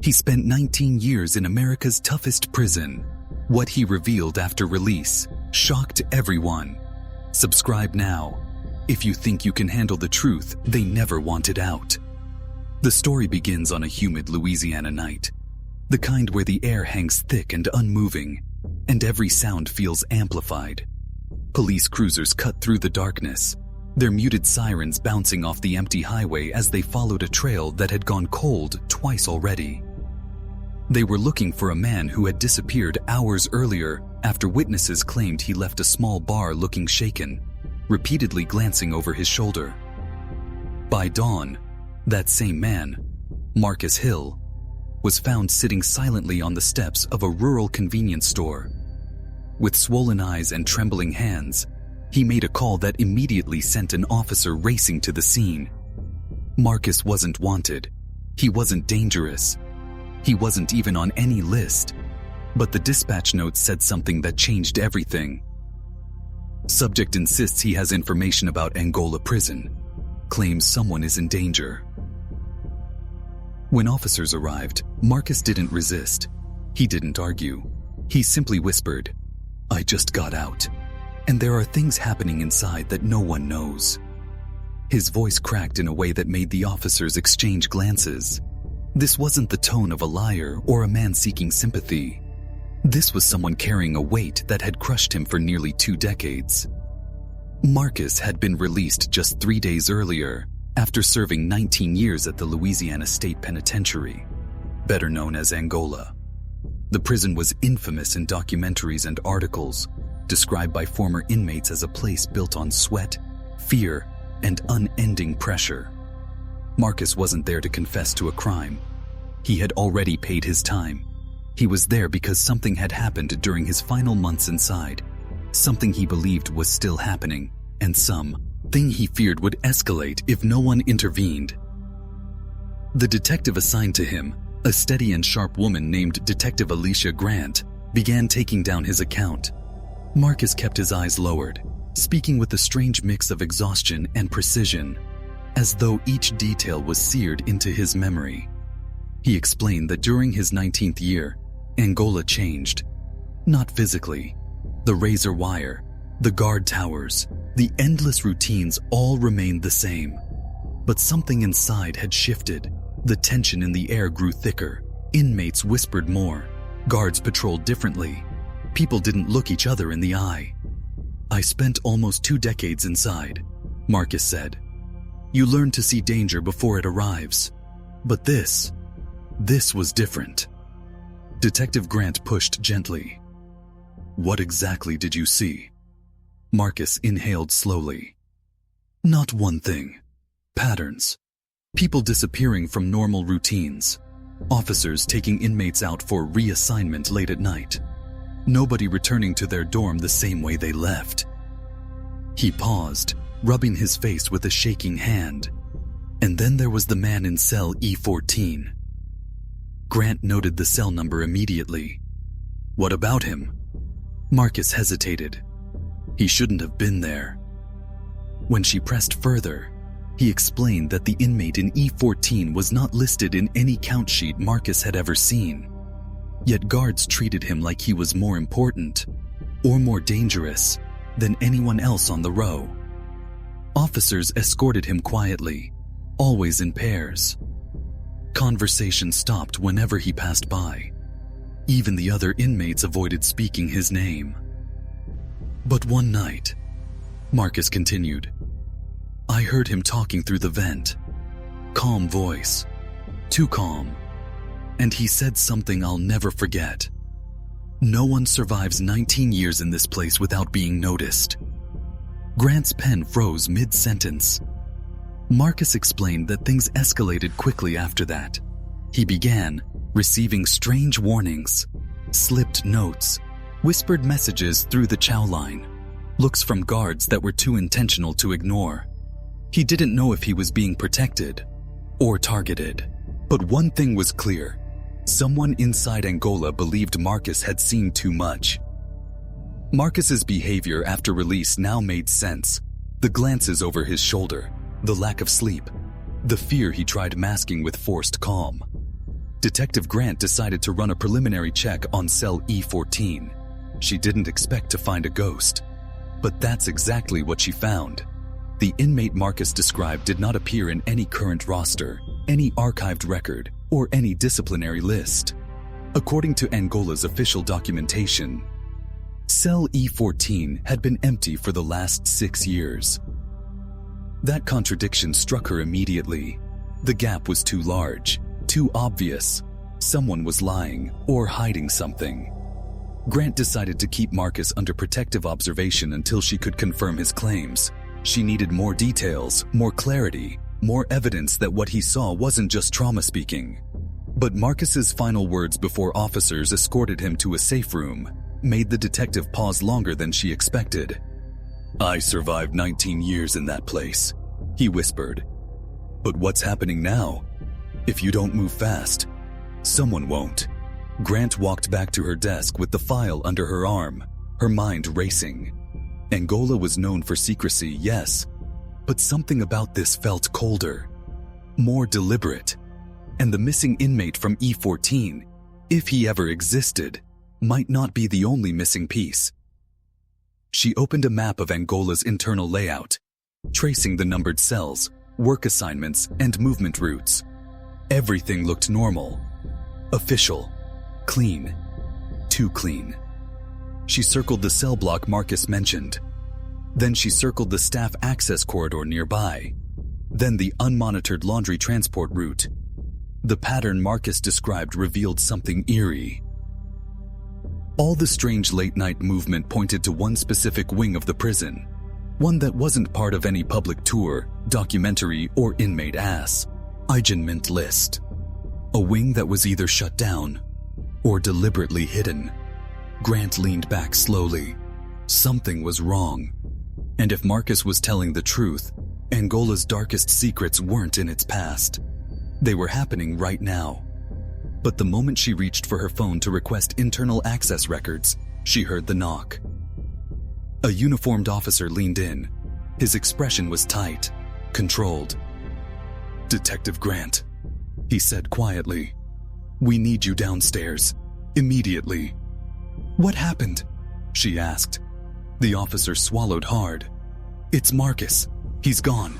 He spent 19 years in America's toughest prison. What he revealed after release shocked everyone. Subscribe now if you think you can handle the truth they never wanted out. The story begins on a humid Louisiana night, the kind where the air hangs thick and unmoving, and every sound feels amplified. Police cruisers cut through the darkness, their muted sirens bouncing off the empty highway as they followed a trail that had gone cold twice already. They were looking for a man who had disappeared hours earlier after witnesses claimed he left a small bar looking shaken, repeatedly glancing over his shoulder. By dawn, that same man, Marcus Hill, was found sitting silently on the steps of a rural convenience store. With swollen eyes and trembling hands, he made a call that immediately sent an officer racing to the scene. Marcus wasn't wanted. He wasn't dangerous. He wasn't even on any list. But the dispatch note said something that changed everything. Subject insists he has information about Angola prison. Claims someone is in danger. When officers arrived, Marcus didn't resist. He didn't argue. He simply whispered, "I just got out, and there are things happening inside that no one knows." His voice cracked in a way that made the officers exchange glances. This wasn't the tone of a liar or a man seeking sympathy. This was someone carrying a weight that had crushed him for nearly 2 decades. Marcus had been released just 3 days earlier after serving 19 years at the Louisiana State Penitentiary, better known as Angola. The prison was infamous in documentaries and articles, described by former inmates as a place built on sweat, fear, and unending pressure. Marcus wasn't there to confess to a crime. He had already paid his time. He was there because something had happened during his final months inside, something he believed was still happening, and something he feared would escalate if no one intervened. The detective assigned to him, a steady and sharp woman named Detective Alicia Grant, began taking down his account. Marcus kept his eyes lowered, speaking with a strange mix of exhaustion and precision, as though each detail was seared into his memory. He explained that during his 19th year, Angola changed. Not physically. The razor wire, the guard towers, the endless routines all remained the same. But something inside had shifted. The tension in the air grew thicker. Inmates whispered more. Guards patrolled differently. People didn't look each other in the eye. "I spent almost 2 decades inside," Marcus said. "You learn to see danger before it arrives. But this was different." Detective Grant pushed gently. "What exactly did you see?" Marcus inhaled slowly. "Not one thing. Patterns. People disappearing from normal routines. Officers taking inmates out for reassignment late at night. Nobody returning to their dorm the same way they left." He paused, rubbing his face with a shaking hand. "And then there was the man in cell E14. Grant noted the cell number immediately. "What about him?" Marcus hesitated. He shouldn't have been there. When she pressed further, he explained that the inmate in E14 was not listed in any count sheet Marcus had ever seen. Yet guards treated him like he was more important, or more dangerous, than anyone else on the row. Officers escorted him quietly, always in pairs. Conversation stopped whenever he passed by. Even the other inmates avoided speaking his name. "But one night," Marcus continued, "I heard him talking through the vent. Calm voice. Too calm. And he said something I'll never forget. No one survives 19 years in this place without being noticed." Grant's pen froze mid-sentence. Marcus explained that things escalated quickly after that. He began receiving strange warnings, slipped notes, whispered messages through the chow line, looks from guards that were too intentional to ignore. He didn't know if he was being protected or targeted. But one thing was clear. Someone inside Angola believed Marcus had seen too much. Marcus's behavior after release now made sense. The glances over his shoulder, the lack of sleep, the fear he tried masking with forced calm. Detective Grant decided to run a preliminary check on cell E14. She didn't expect to find a ghost, but that's exactly what she found. The inmate Marcus described did not appear in any current roster, any archived record, or any disciplinary list. According to Angola's official documentation, cell E14 had been empty for the last 6 years. That contradiction struck her immediately. The gap was too large, too obvious. Someone was lying or hiding something. Grant decided to keep Marcus under protective observation until she could confirm his claims. She needed more details, more clarity, more evidence that what he saw wasn't just trauma speaking. But Marcus's final words before officers escorted him to a safe room made the detective pause longer than she expected. "I survived 19 years in that place," he whispered. "But what's happening now? If you don't move fast, someone won't." Grant walked back to her desk with the file under her arm, her mind racing. Angola was known for secrecy, yes, but something about this felt colder, more deliberate. And the missing inmate from E14, if he ever existed, might not be the only missing piece. She opened a map of Angola's internal layout, tracing the numbered cells, work assignments, and movement routes. Everything looked normal, official, clean, too clean. She circled the cell block Marcus mentioned. Then she circled the staff access corridor nearby. Then the unmonitored laundry transport route. The pattern Marcus described revealed something eerie. All the strange late-night movement pointed to one specific wing of the prison, one that wasn't part of any public tour, documentary, or inmate assignment list. A wing that was either shut down or deliberately hidden. Grant leaned back slowly. Something was wrong. And if Marcus was telling the truth, Angola's darkest secrets weren't in its past. They were happening right now. But the moment she reached for her phone to request internal access records, she heard the knock. A uniformed officer leaned in. His expression was tight, controlled. "Detective Grant," he said quietly. "We need you downstairs, immediately." "What happened?" she asked. The officer swallowed hard. "It's Marcus. He's gone."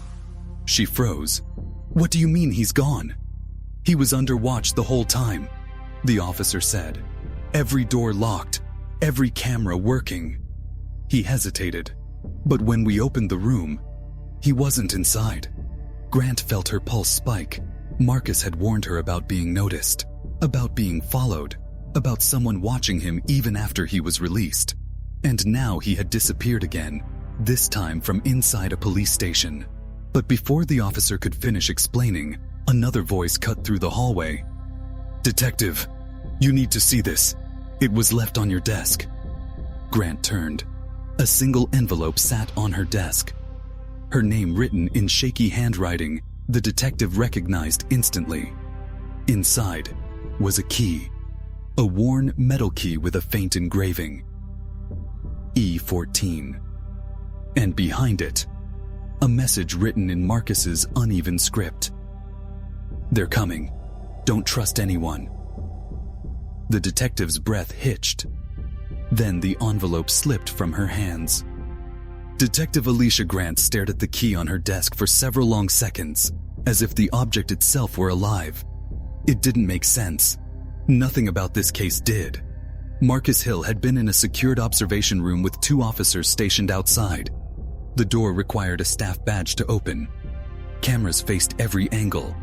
She froze. "What do you mean he's gone?" "He was under watch the whole time," the officer said. "Every door locked, every camera working." He hesitated, but when we opened the room, he wasn't inside. Grant felt her pulse spike. Marcus had warned her about being noticed, about being followed, about someone watching him even after he was released. And now he had disappeared again, this time from inside a police station. But before the officer could finish explaining, another voice cut through the hallway. "Detective, you need to see this. It was left on your desk." Grant turned. A single envelope sat on her desk. Her name written in shaky handwriting, the detective recognized instantly. Inside was a key, a worn metal key with a faint engraving. E14. And behind it, a message written in Marcus's uneven script. "They're coming. Don't trust anyone." The detective's breath hitched. Then the envelope slipped from her hands. Detective Alicia Grant stared at the key on her desk for several long seconds, as if the object itself were alive. It didn't make sense. Nothing about this case did. Marcus Hill had been in a secured observation room with 2 officers stationed outside. The door required a staff badge to open. Cameras faced every angle,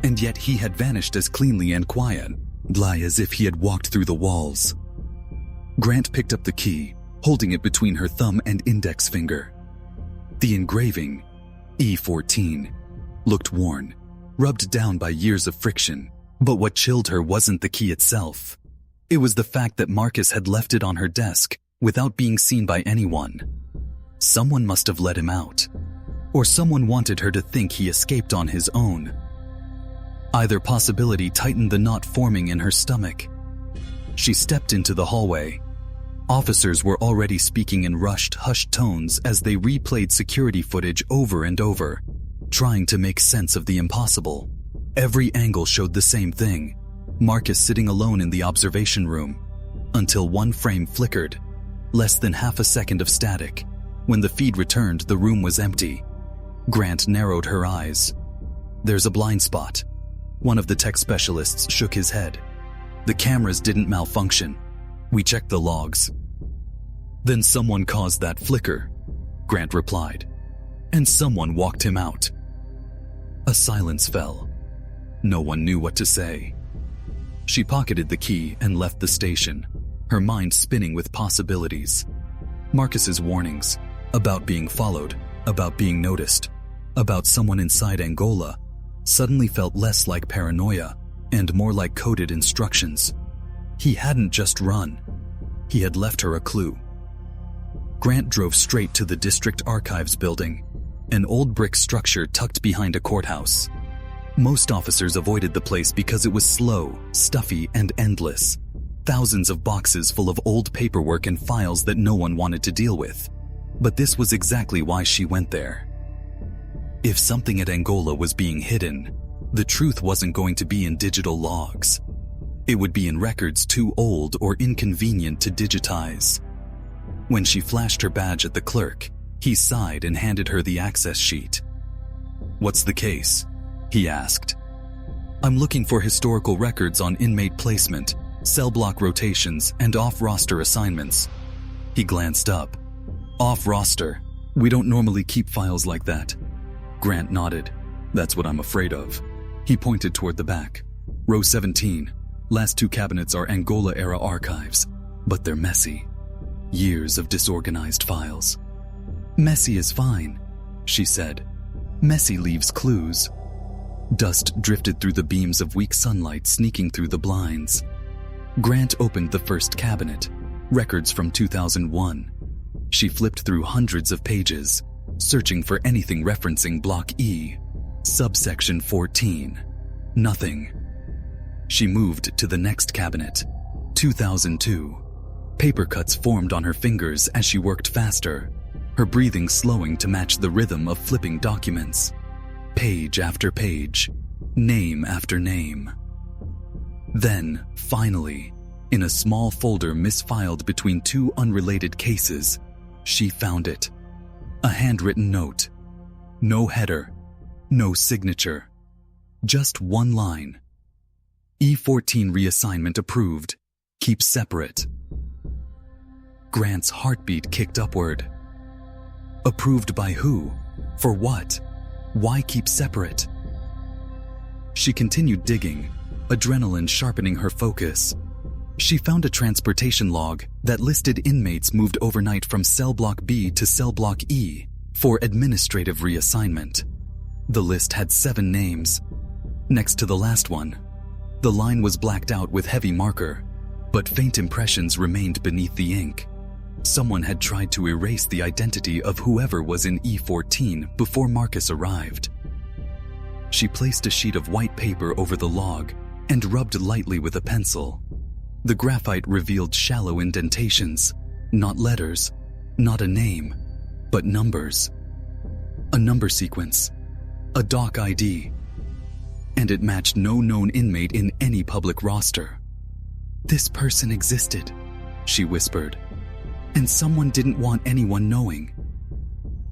and yet he had vanished as cleanly and quietly as if he had walked through the walls. Grant picked up the key, holding it between her thumb and index finger. The engraving, E14, looked worn, rubbed down by years of friction. But what chilled her wasn't the key itself. It was the fact that Marcus had left it on her desk without being seen by anyone. Someone must have let him out, or someone wanted her to think he escaped on his own. Either possibility tightened the knot forming in her stomach. She stepped into the hallway. Officers were already speaking in rushed, hushed tones as they replayed security footage over and over, trying to make sense of the impossible. Every angle showed the same thing. Marcus sitting alone in the observation room, until one frame flickered, less than half a second of static. When the feed returned, the room was empty. Grant narrowed her eyes. "There's a blind spot." One of the tech specialists shook his head. "The cameras didn't malfunction. We checked the logs." "Then someone caused that flicker," Grant replied. "And someone walked him out." A silence fell. No one knew what to say. She pocketed the key and left the station, her mind spinning with possibilities. Marcus's warnings about being followed, about being noticed, about someone inside Angola suddenly felt less like paranoia and more like coded instructions. He hadn't just run. He had left her a clue. Grant drove straight to the district archives building, an old brick structure tucked behind a courthouse. Most officers avoided the place because it was slow, stuffy, and endless. Thousands of boxes full of old paperwork and files that no one wanted to deal with. But this was exactly why she went there. If something at Angola was being hidden, the truth wasn't going to be in digital logs. It would be in records too old or inconvenient to digitize. When she flashed her badge at the clerk, he sighed and handed her the access sheet. "What's the case?" he asked. "I'm looking for historical records on inmate placement, cell block rotations, and off-roster assignments." He glanced up. "Off-roster? We don't normally keep files like that." Grant nodded. "That's what I'm afraid of." He pointed toward the back. "Row 17. Last two cabinets are Angola-era archives, but they're messy. Years of disorganized files." "Messy is fine," she said. "Messy leaves clues." Dust drifted through the beams of weak sunlight sneaking through the blinds. Grant opened the first cabinet, records from 2001. She flipped through hundreds of pages, searching for anything referencing Block E, subsection 14. Nothing. She moved to the next cabinet, 2002. Paper cuts formed on her fingers as she worked faster, her breathing slowing to match the rhythm of flipping documents. Page after page, name after name. Then, finally, in a small folder misfiled between two unrelated cases, she found it. A handwritten note. No header, no signature. Just one line. E14 reassignment approved. Keep separate. Grant's heartbeat kicked upward. Approved by who? For what? Why keep separate? She continued digging, adrenaline sharpening her focus. She found a transportation log that listed inmates moved overnight from cell block B to cell block E for administrative reassignment. The list had 7 names. Next to the last one, the line was blacked out with heavy marker, but faint impressions remained beneath the ink. Someone had tried to erase the identity of whoever was in E14 before Marcus arrived. She placed a sheet of white paper over the log and rubbed lightly with a pencil. The graphite revealed shallow indentations, not letters, not a name, but numbers. A number sequence, a doc ID, and it matched no known inmate in any public roster. "This person existed," she whispered, "and someone didn't want anyone knowing."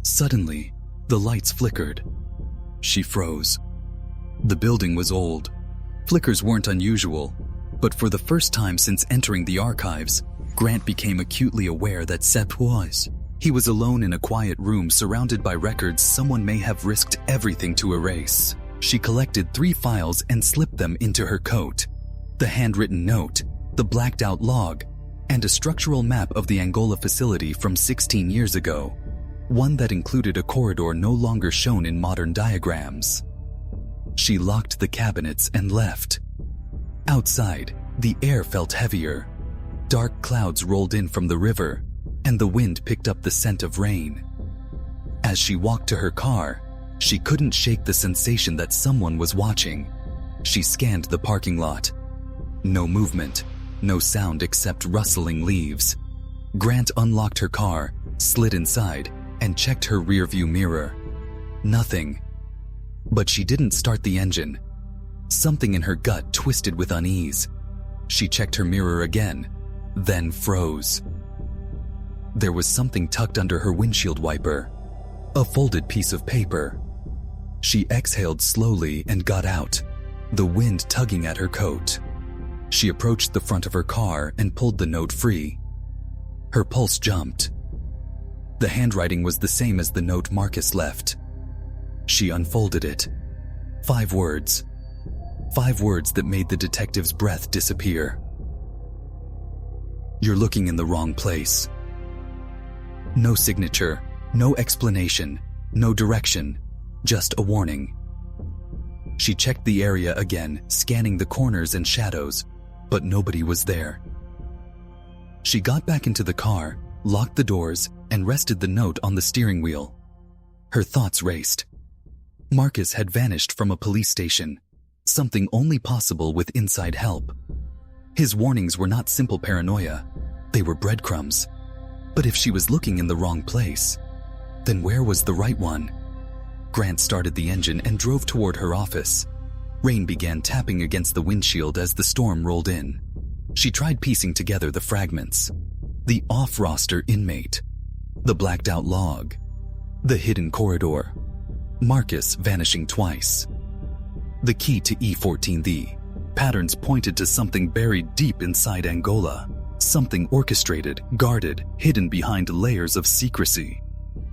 Suddenly, the lights flickered. She froze. The building was old. Flickers weren't unusual, but for the first time since entering the archives, Grant became acutely aware that Seth was. He was alone in a quiet room surrounded by records someone may have risked everything to erase. She collected 3 files and slipped them into her coat. The handwritten note, the blacked out log, and a structural map of the Angola facility from 16 years ago, one that included a corridor no longer shown in modern diagrams. She locked the cabinets and left. Outside, the air felt heavier. Dark clouds rolled in from the river, and the wind picked up the scent of rain. As she walked to her car, she couldn't shake the sensation that someone was watching. She scanned the parking lot. No movement, no sound except rustling leaves. Grant unlocked her car, slid inside, and checked her rearview mirror. Nothing. But she didn't start the engine. Something in her gut twisted with unease. She checked her mirror again, then froze. There was something tucked under her windshield wiper, a folded piece of paper. She exhaled slowly and got out, the wind tugging at her coat. She approached the front of her car and pulled the note free. Her pulse jumped. The handwriting was the same as the note Marcus left. She unfolded it. 5 words. 5 words that made the detective's breath disappear. You're looking in the wrong place. No signature, no explanation, no direction, just a warning. She checked the area again, scanning the corners and shadows, but nobody was there. She got back into the car, locked the doors, and rested the note on the steering wheel. Her thoughts raced. Marcus had vanished from a police station, something only possible with inside help. His warnings were not simple paranoia, they were breadcrumbs. But if she was looking in the wrong place, then where was the right one? Grant started the engine and drove toward her office. Rain began tapping against the windshield as the storm rolled in. She tried piecing together the fragments. The off-roster inmate, the blacked-out log, the hidden corridor, Marcus vanishing twice. The key to E14, the patterns pointed to something buried deep inside Angola, something orchestrated, guarded, hidden behind layers of secrecy.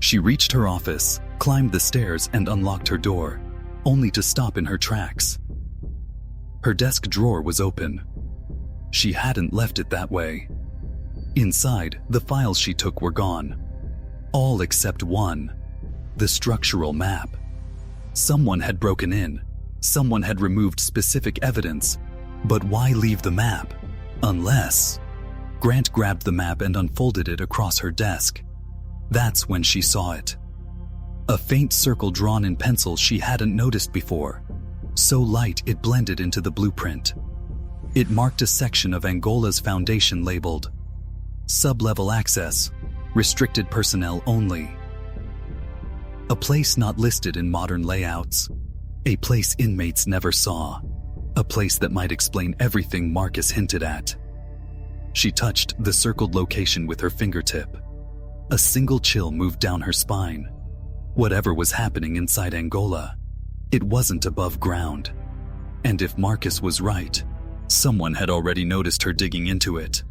She reached her office, climbed the stairs, and unlocked her door, only to stop in her tracks. Her desk drawer was open. She hadn't left it that way. Inside, the files she took were gone. All except one, the structural map. Someone had broken in. Someone had removed specific evidence. But why leave the map? Unless... Grant grabbed the map and unfolded it across her desk. That's when she saw it. A faint circle drawn in pencil she hadn't noticed before, so light it blended into the blueprint. It marked a section of Angola's foundation labeled Sub-level access, restricted personnel only. A place not listed in modern layouts. A place inmates never saw. A place that might explain everything Marcus hinted at. She touched the circled location with her fingertip. A single chill moved down her spine. Whatever was happening inside Angola, it wasn't above ground. And if Marcus was right, someone had already noticed her digging into it.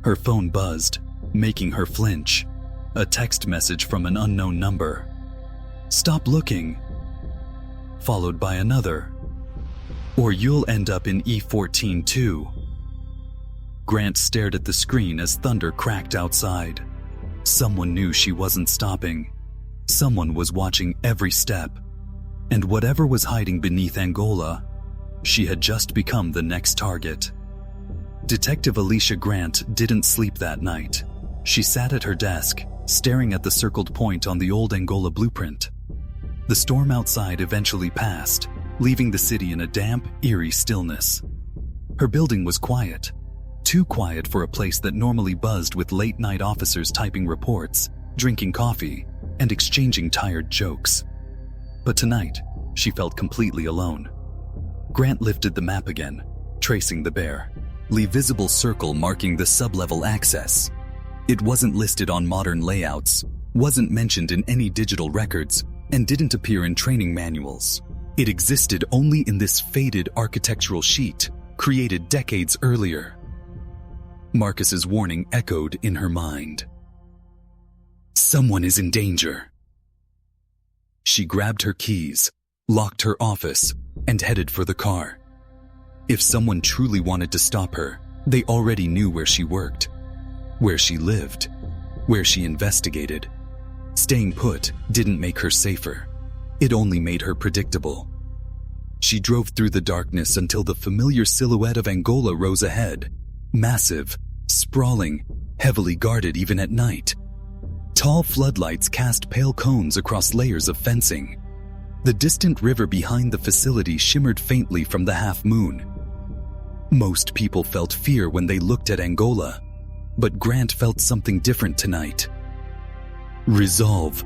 Her phone buzzed, making her flinch. A text message from an unknown number. "Stop looking." Followed by another. "Or you'll end up in E14 too." Grant stared at the screen as thunder cracked outside. Someone knew she wasn't stopping. Someone was watching every step. And whatever was hiding beneath Angola, she had just become the next target. Detective Alicia Grant didn't sleep that night. She sat at her desk, staring at the circled point on the old Angola blueprint. The storm outside eventually passed, leaving the city in a damp, eerie stillness. Her building was quiet. Too quiet for a place that normally buzzed with late-night officers typing reports, drinking coffee, and exchanging tired jokes. But tonight, she felt completely alone. Grant lifted the map again, tracing the barely visible circle marking the sub-level access. It wasn't listed on modern layouts, wasn't mentioned in any digital records, and didn't appear in training manuals. It existed only in this faded architectural sheet, created decades earlier. Marcus's warning echoed in her mind. Someone is in danger. She grabbed her keys, locked her office, and headed for the car. If someone truly wanted to stop her, they already knew where she worked, where she lived, where she investigated. Staying put didn't make her safer. It only made her predictable. She drove through the darkness until the familiar silhouette of Angola rose ahead. Massive, sprawling, heavily guarded even at night. Tall floodlights cast pale cones across layers of fencing. The distant river behind the facility shimmered faintly from the half-moon. Most people felt fear when they looked at Angola, but Grant felt something different tonight. Resolve.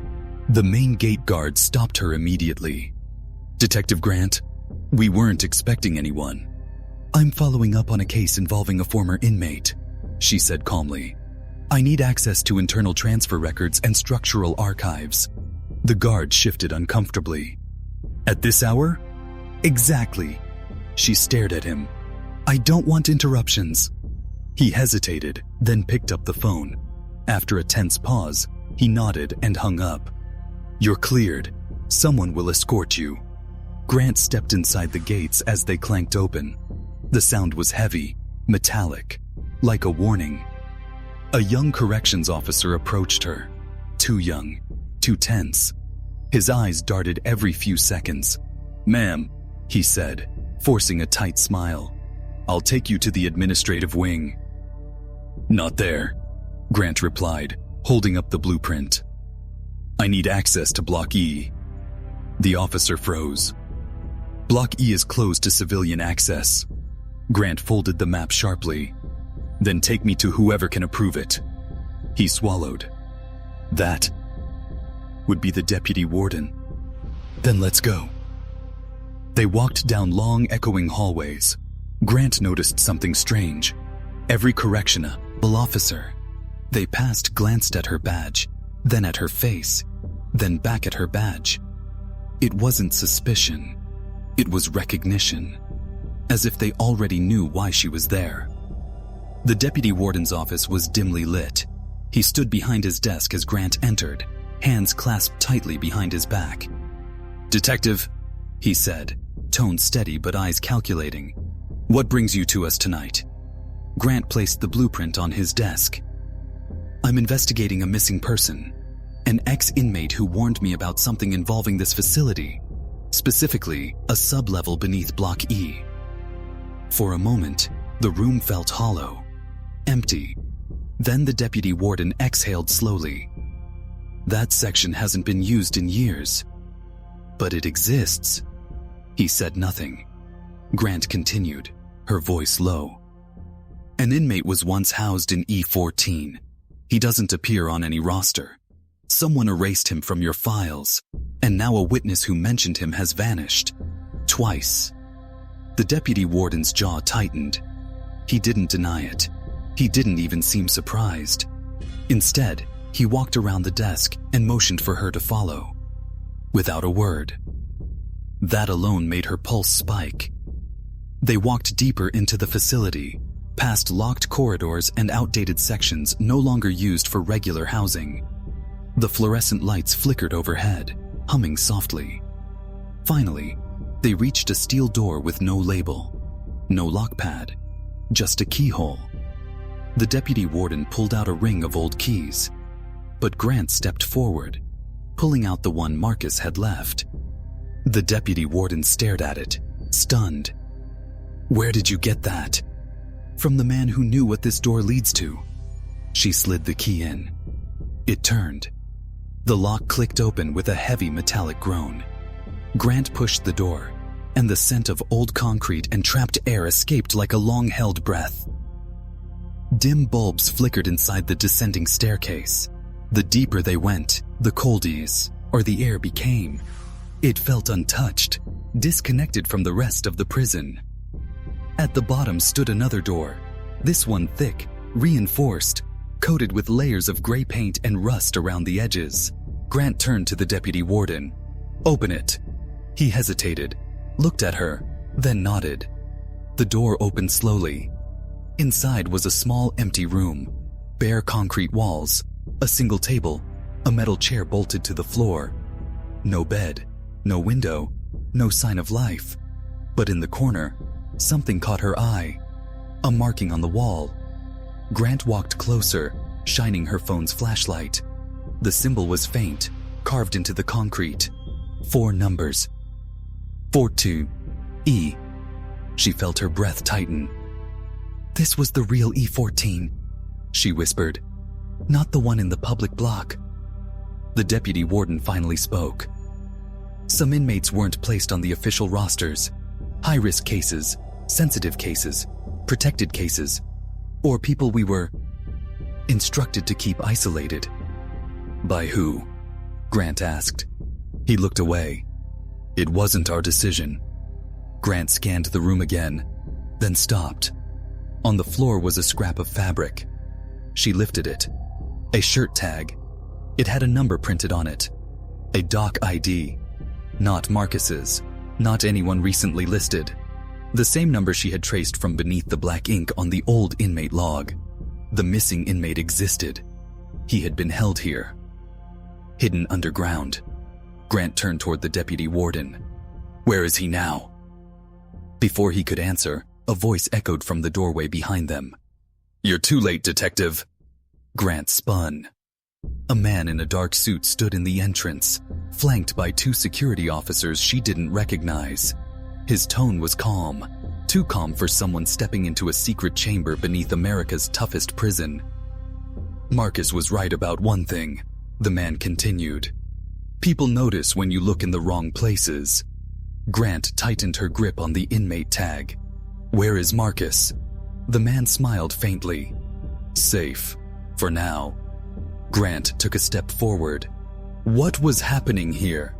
The main gate guard stopped her immediately. "Detective Grant, We weren't expecting anyone. I'm following up on a case involving a former inmate, she said calmly. I need access to internal transfer records and structural archives. The guard shifted uncomfortably. At this hour? Exactly. She stared at him. I don't want interruptions. He hesitated, then picked up the phone. After a tense pause, he nodded and hung up. You're cleared. Someone will escort you. Grant stepped inside the gates as they clanked open. The sound was heavy, metallic, like a warning. A young corrections officer approached her. Too young, too tense. His eyes darted every few seconds. Ma'am, he said, forcing a tight smile. I'll take you to the administrative wing. Not there, Grant replied, holding up the blueprint. I need access to Block E. The officer froze. Block E is closed to civilian access. Grant folded the map sharply. Then take me to whoever can approve it. He swallowed. That would be the deputy warden. Then let's go. They walked down long, echoing hallways. Grant noticed something strange. Every correctional officer they passed glanced at her badge, then at her face, then back at her badge. It wasn't suspicion. It was recognition, as if they already knew why she was there. The deputy warden's office was dimly lit. He stood behind his desk as Grant entered, hands clasped tightly behind his back. Detective, he said, tone steady but eyes calculating. What brings you to us tonight? Grant placed the blueprint on his desk. I'm investigating a missing person, an ex-inmate who warned me about something involving this facility, specifically a sub-level beneath Block E. For a moment, the room felt hollow, empty. Then the deputy warden exhaled slowly. That section hasn't been used in years. But it exists. He said nothing. Grant continued, her voice low. An inmate was once housed in E14. He doesn't appear on any roster. Someone erased him from your files, and now a witness who mentioned him has vanished. Twice. The deputy warden's jaw tightened. He didn't deny it. He didn't even seem surprised. Instead, he walked around the desk and motioned for her to follow. Without a word. That alone made her pulse spike. They walked deeper into the facility, past locked corridors and outdated sections no longer used for regular housing. The fluorescent lights flickered overhead, humming softly. Finally, they reached a steel door with no label, no lockpad, just a keyhole. The deputy warden pulled out a ring of old keys, but Grant stepped forward, pulling out the one Marcus had left. The deputy warden stared at it, stunned. Where did you get that? From the man who knew what this door leads to. She slid the key in. It turned. The lock clicked open with a heavy metallic groan. Grant pushed the door, and the scent of old concrete and trapped air escaped like a long-held breath. Dim bulbs flickered inside the descending staircase. The deeper they went, the colder the air became. It felt untouched, disconnected from the rest of the prison. At the bottom stood another door, this one thick, reinforced, coated with layers of gray paint and rust around the edges. Grant turned to the deputy warden. Open it. He hesitated, looked at her, then nodded. The door opened slowly. Inside was a small empty room, bare concrete walls, a single table, a metal chair bolted to the floor. No bed, no window, no sign of life. But in the corner, something caught her eye. A marking on the wall. Grant walked closer, shining her phone's flashlight. The symbol was faint, carved into the concrete. 4 numbers. 42E. She felt her breath tighten. This was the real E14, she whispered. Not the one in the public block. The deputy warden finally spoke. Some inmates weren't placed on the official rosters. High-risk cases, sensitive cases, protected cases, or people we were instructed to keep isolated. By who? Grant asked. He looked away. It wasn't our decision. Grant scanned the room again, then stopped. On the floor was a scrap of fabric. She lifted it. A shirt tag. It had a number printed on it. A doc ID. Not Marcus's. Not anyone recently listed. The same number she had traced from beneath the black ink on the old inmate log. The missing inmate existed. He had been held here. Hidden underground. Grant turned toward the deputy warden. Where is he now? Before he could answer, a voice echoed from the doorway behind them. You're too late, detective. Grant spun. A man in a dark suit stood in the entrance, flanked by 2 security officers she didn't recognize. His tone was calm, too calm for someone stepping into a secret chamber beneath America's toughest prison. Marcus was right about one thing, the man continued. People notice when you look in the wrong places. Grant tightened her grip on the inmate tag. Where is Marcus? The man smiled faintly. Safe, for now. Grant took a step forward. What was happening here?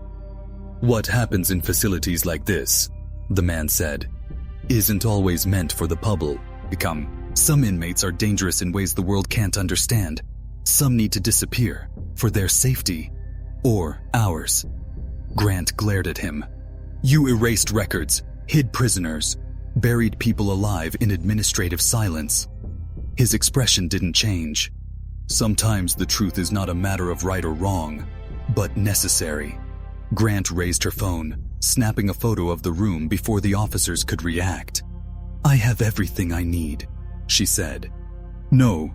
What happens in facilities like this, the man said, isn't always meant for the public. Some inmates are dangerous in ways the world can't understand. Some need to disappear, for their safety, or ours. Grant glared at him. You erased records, hid prisoners, buried people alive in administrative silence. His expression didn't change. Sometimes the truth is not a matter of right or wrong, but necessary. Grant raised her phone, snapping a photo of the room before the officers could react. I have everything I need, she said. No,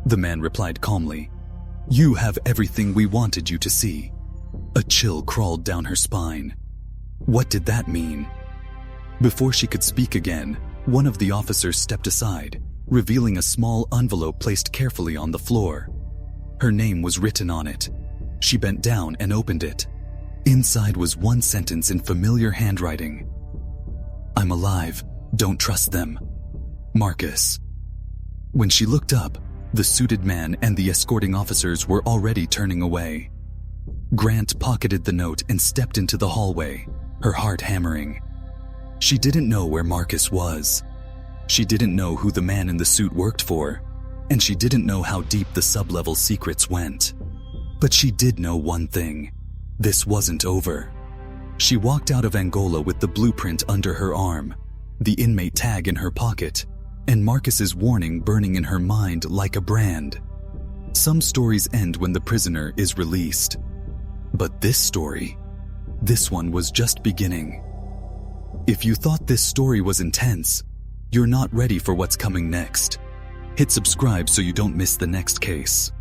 the man replied calmly. You have everything we wanted you to see. A chill crawled down her spine. What did that mean? Before she could speak again, one of the officers stepped aside, revealing a small envelope placed carefully on the floor. Her name was written on it. She bent down and opened it. Inside was one sentence in familiar handwriting. I'm alive. Don't trust them. Marcus. When she looked up, the suited man and the escorting officers were already turning away. Grant pocketed the note and stepped into the hallway, her heart hammering. She didn't know where Marcus was. She didn't know who the man in the suit worked for, and she didn't know how deep the sub-level secrets went. But she did know one thing. This wasn't over. She walked out of Angola with the blueprint under her arm, the inmate tag in her pocket, and Marcus's warning burning in her mind like a brand. Some stories end when the prisoner is released. But this story, this one was just beginning. If you thought this story was intense, you're not ready for what's coming next. Hit subscribe so you don't miss the next case.